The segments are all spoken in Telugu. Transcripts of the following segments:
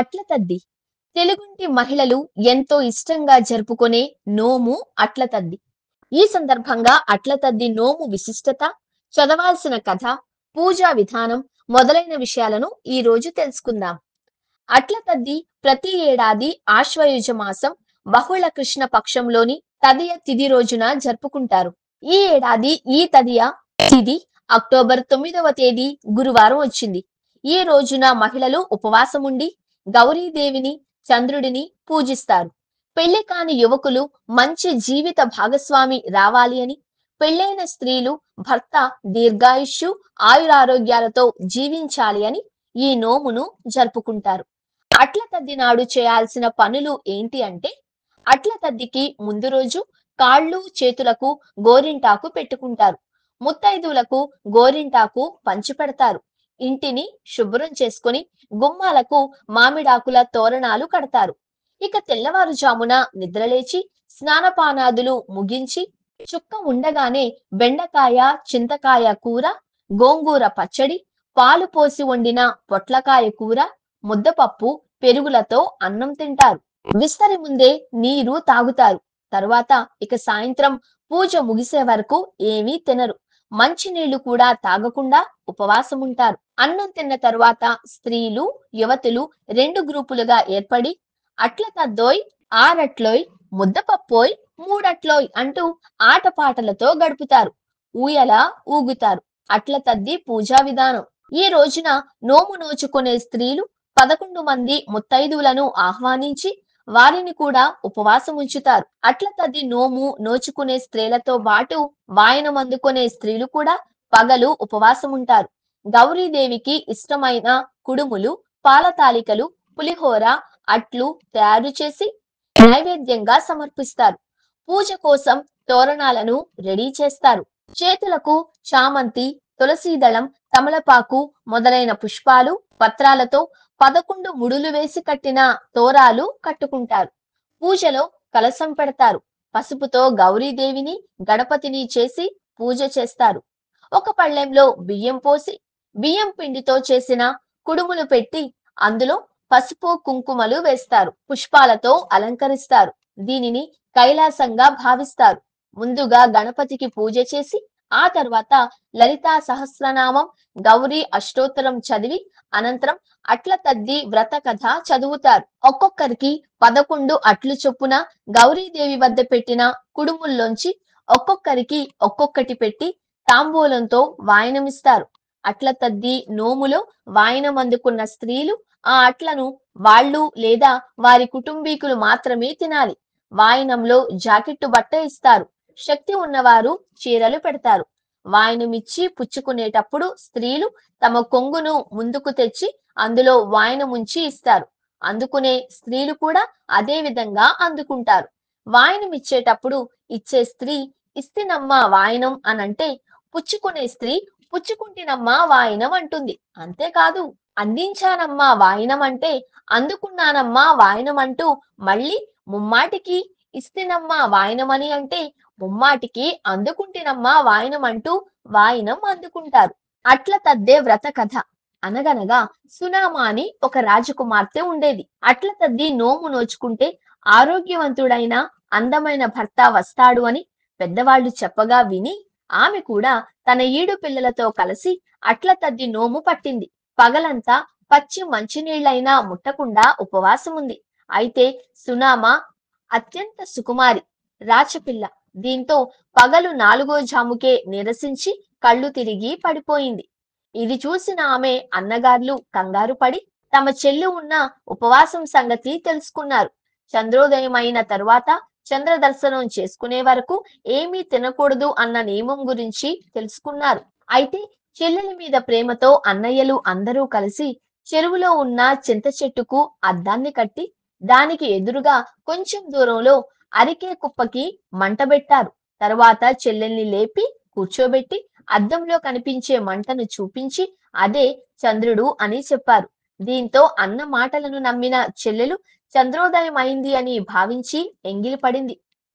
అట్ల తద్ది తెలుగుంటి మహిళలు ఎంతో ఇష్టంగా జరుపుకునే నోము అట్ల తద్ది. ఈ సందర్భంగా అట్ల తద్ది నోము విశిష్టత, చదవాల్సిన కథ, పూజా విధానం మొదలైన విషయాలను ఈ రోజు తెలుసుకుందాం. అట్ల తద్ది ప్రతి ఏడాది ఆశ్వయుజ మాసం బహుళ కృష్ణ పక్షంలోని తదియ తిథి రోజున జరుపుకుంటారు. ఈ ఏడాది ఈ తదియ తిథి అక్టోబర్ 9వ తేదీ గురువారం వచ్చింది. ఈ రోజున మహిళలు ఉపవాసముండి గౌరీదేవిని, చంద్రుడిని పూజిస్తారు. పెళ్లి కాని యువకులు మంచి జీవిత భాగస్వామి రావాలి అని, పెళ్లైన స్త్రీలు భర్త దీర్ఘాయుష్యు, ఆయురారోగ్యాలతో జీవించాలి అని ఈ నోమును జరుపుకుంటారు. అట్ల తద్ది నాడు చేయాల్సిన పనులు ఏంటి అంటే, అట్ల తద్దికి ముందు రోజు కాళ్ళు చేతులకు గోరింటాకు పెట్టుకుంటారు. ముత్తైదువులకు గోరింటాకు పంచిపెడతారు. ఇంటిని శుభ్రం చేసుకొని గుమ్మాలకు మామిడాకుల తోరణాలు కడతారు. ఇక తెల్లవారుజామున నిద్రలేచి స్నానపానాదులు ముగించి చుక్క ఉండగానే బెండకాయ, చింతకాయ కూర, గోంగూర పచ్చడి, పాలు పోసి వండిన పొట్లకాయ కూర, ముద్దపప్పు, పెరుగులతో అన్నం తింటారు. విస్తరి ముందే నీరు తాగుతారు. తరువాత ఇక సాయంత్రం పూజ ముగిసే వరకు ఏమీ తినరు. మంచినీళ్లు కూడా తాగకుండా ఉపవాసముంటారు. అన్నం తిన్న తరువాత స్త్రీలు, యువతులు రెండు గ్రూపులుగా ఏర్పడి అట్ల తద్దోయ్, ఆరట్లోయ్, ముద్దపప్పోయ్, మూడట్లోయ్ అంటూ ఆటపాటలతో గడుపుతారు. ఊయల ఊగుతారు. అట్ల తద్ది పూజా విధానం. ఈ రోజున నోము నోచుకునే స్త్రీలు 11 మంది ముత్తైదువులను ఆహ్వానించి వారిని కూడా ఉపవాసం ఉంచుతారు. అట్ల తద్ది నోము నోచుకునే స్త్రీలతో పాటు వాయనం అందుకునే స్త్రీలు కూడా పగలు ఉపవాసం ఉంటారు. గౌరీదేవికి ఇష్టమైన కుడుములు, పాలతాలికలు, పులిహోర, అట్లు తయారు చేసి నైవేద్యంగా సమర్పిస్తారు. పూజ కోసం తోరణాలను రెడీ చేస్తారు. చేతులకు చామంతి, తులసీదళం, తమలపాకు మొదలైన పుష్పాలు, పత్రాలతో 11 ముడులు వేసి కట్టిన తోరాలు కట్టుకుంటారు. పూజలో కలశం పెడతారు. పసుపుతో గౌరీదేవిని, గణపతిని చేసి పూజ చేస్తారు. ఒక పళ్ళెంలో బియ్యం పోసి, బియ్యం పిండితో చేసిన కుడుములు పెట్టి అందులో పసుపు, కుంకుమలు వేస్తారు. పుష్పాలతో అలంకరిస్తారు. దీనిని కైలాసంగా భావిస్తారు. ముందుగా గణపతికి పూజ చేసి ఆ తర్వాత లలితా సహస్రనామం, గౌరీ అష్టోత్తరం చదివి అనంతరం అట్ల తద్ది వ్రత కథ చదువుతారు. ఒక్కొక్కరికి 11 అట్లు చొప్పున గౌరీదేవి వద్ద పెట్టిన కుడుముల్లోంచి ఒక్కొక్కరికి ఒక్కొక్కటి పెట్టి తాంబూలంతో వాయనమిస్తారు. అట్ల తద్ది నోములో వాయనం అందుకున్న స్త్రీలు ఆ అట్లను వాళ్ళు లేదా వారి కుటుంబీకులు మాత్రమే తినాలి. వాయనంలో జాకెట్టు బట్ట ఇస్తారు. శక్తి ఉన్నవారు చీరలు పెడతారు. వాయనమిచ్చి పుచ్చుకునేటప్పుడు స్త్రీలు తమ కొంగును ముందుకు తెచ్చి అందులో వాయనముంచి ఇస్తారు. అందుకునే స్త్రీలు కూడా అదే విధంగా అందుకుంటారు. వాయనమిచ్చేటప్పుడు ఇచ్చే స్త్రీ ఇస్తినమ్మా వాయనం అనంటే, పుచ్చుకునే స్త్రీ పుచ్చుకుంటినమ్మా వాయనం అంటుంది. అంతేకాదు, అందించానమ్మా వాయనం అంటే అందుకున్నానమ్మా వాయనం అంటూ మళ్ళీ ముమ్మాటికి ఇస్తినమ్మా వాయనమని అంటే ముమ్మాటికి అందుకుంటినమ్మా వాయనం అంటూ వాయనం అందుకుంటారు. అట్ల తద్దే వ్రత కథ. అనగనగా సునామా అని ఒక రాజకుమార్తె ఉండేది. అట్ల తద్ది నోము నోచుకుంటే ఆరోగ్యవంతుడైన అందమైన భర్త వస్తాడు అని పెద్దవాళ్లు చెప్పగా విని ఆమె కూడా తన ఈడు పిల్లలతో కలిసి అట్ల తద్ది నోము పట్టింది. పగలంతా పచ్చి మంచినీళ్లైనా ముట్టకుండా ఉపవాసం ఉంది. అయితే సునామా అత్యంత సుకుమారి, రాచపిల్ల. దీంతో పగలు 4వ జాముకే నీరసించి కళ్ళు తిరిగి పడిపోయింది. ఇది చూసిన ఆమె అన్నగార్లు కంగారు పడి తమ చెల్లి ఉన్న ఉపవాసం సంగతి తెలుసుకున్నారు. చంద్రోదయం అయిన తరువాత చంద్ర దర్శనం చేసుకునే వరకు ఏమీ తినకూడదు అన్న నియమం గురించి తెలుసుకున్నారు. అయితే చెల్లెలి మీద ప్రేమతో అన్నయ్యలు అందరూ కలిసి చెరువులో ఉన్న చింత చెట్టుకు అద్దాన్ని కట్టి దానికి ఎదురుగా కొంచెం దూరంలో అరికే కుప్పకి మంటబెట్టారు. తరువాత చెల్లెల్ని లేపి కూర్చోబెట్టి అద్దంలో కనిపించే మంటను చూపించి అదే చంద్రుడు అని చెప్పారు. దీంతో అన్న మాటలను నమ్మిన చెల్లెలు చంద్రోదయం అయింది అని భావించి ఎంగిలి పడింది.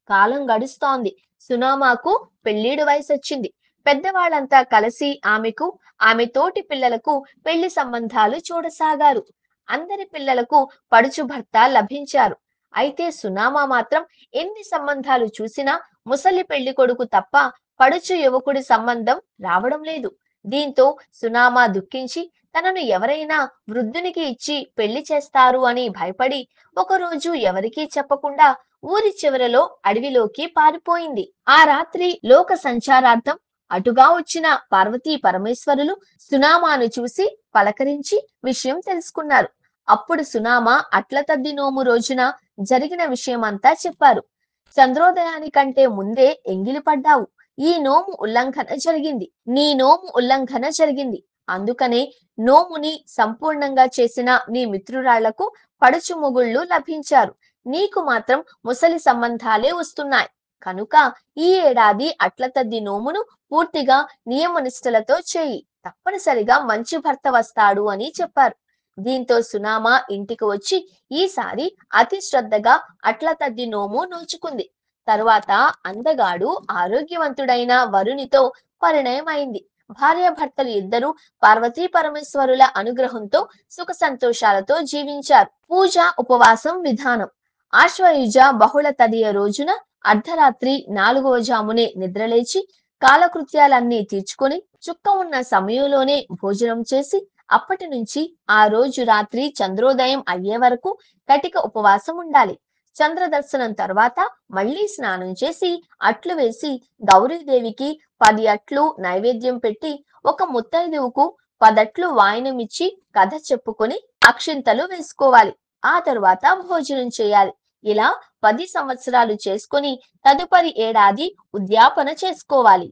కాలం గడుస్తోంది. సునామాకు పెళ్లిడు వయసొచ్చింది. పెద్దవాళ్ళంతా కలిసి ఆమెకు, ఆమె తోటి పిల్లలకు పెళ్లి సంబంధాలు చూడసాగారు. అందరి పిల్లలకు పడుచు భర్త లభించారు. అయితే సునామా మాత్రం ఎన్ని సంబంధాలు చూసినా ముసలి పెళ్లి కొడుకు తప్ప పడుచు యువకుడి సంబంధం రావడం లేదు. దీంతో సునామా దుఃఖించి తనను ఎవరైనా వృద్ధునికి ఇచ్చి పెళ్లి చేస్తారు అని భయపడి ఒకరోజు ఎవరికీ చెప్పకుండా ఊరి చివరలో అడవిలోకి పారిపోయింది. ఆ రాత్రి లోక సంచారార్థం అటుగా వచ్చిన పార్వతీ పరమేశ్వరులు సునామాను చూసి పలకరించి విషయం తెలుసుకున్నారు. అప్పుడు సునామ అట్ల తద్ది నోము రోజున జరిగిన విషయమంతా చెప్పారు. చంద్రోదయానికంటే ముందే ఎంగిలి పడ్డావు. ఈ నోము ఉల్లంఘన జరిగింది. నీ నోము ఉల్లంఘన జరిగింది. అందుకనే నోముని సంపూర్ణంగా చేసిన నీ మిత్రురాళ్లకు పడుచు మొగుళ్ళు లభించారు. నీకు మాత్రం ముసలి సంబంధాలే వస్తున్నాయి. కనుక ఈ ఏడాది అట్ల తద్ది నోమును పూర్తిగా నియమనిష్టలతో చేయి. తప్పనిసరిగా మంచి భర్త వస్తాడు అని చెప్పారు. దీంతో సునామ ఇంటికి వచ్చి ఈసారి అతి శ్రద్ధగా అట్ల తద్ది నోము నోచుకుంది. తరువాత అందగాడు ఆరోగ్యవంతుడైన వరునితో పరిణయమైంది. భార్యాభర్తలు ఇద్దరు పార్వతీ పరమేశ్వరుల అనుగ్రహంతో సుఖ సంతోషాలతో జీవించారు. పూజ ఉపవాసం విధానం. ఆశ్వయుజ బహుళ తదియ రోజున అర్ధరాత్రి 4వ జామునే నిద్రలేచి కాలకృత్యాలన్నీ తీర్చుకొని చుక్క ఉన్న సమయంలోనే భోజనం చేసి అప్పటి నుంచి ఆ రోజు రాత్రి చంద్రోదయం అయ్యే వరకు కటిక ఉపవాసం ఉండాలి. చంద్ర దర్శనం తర్వాత మళ్లీ స్నానం చేసి అట్లు వేసి గౌరీదేవికి 10 అట్లు నైవేద్యం పెట్టి ఒక ముత్తైదువుకు 10 అట్లు వాయనమిచ్చి కథ చెప్పుకొని అక్షింతలు వేసుకోవాలి. ఆ తరువాత భోజనం చేయాలి. ఇలా 10 సంవత్సరాలు చేసుకొని తదుపరి ఏడాది ఉద్యాపన చేసుకోవాలి.